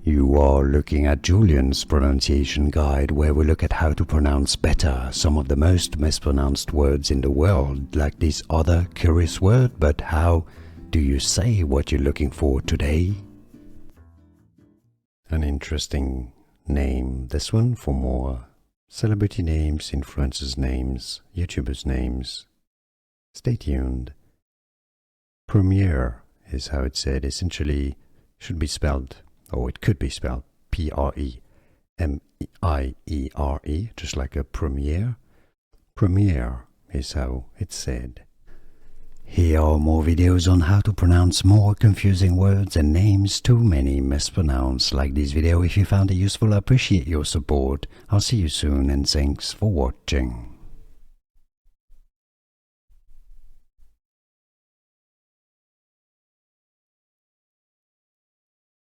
You are looking at Julian's pronunciation guide, where we look at how to pronounce better some of the most mispronounced words in the world, like this other curious word. But how do you say what you're looking for today? An interesting name, this one, for more celebrity names, influencers' names, YouTubers' names. Stay tuned. Prymrr is how it's said. Essentially, should be spelled, or it could be spelled, Premieire, just like a premiere. Prymrr is how it's said. Here are more videos on how to pronounce more confusing words and names too many mispronounced. Like this video if you found it useful. I appreciate your support. I'll see you soon and thanks for watching.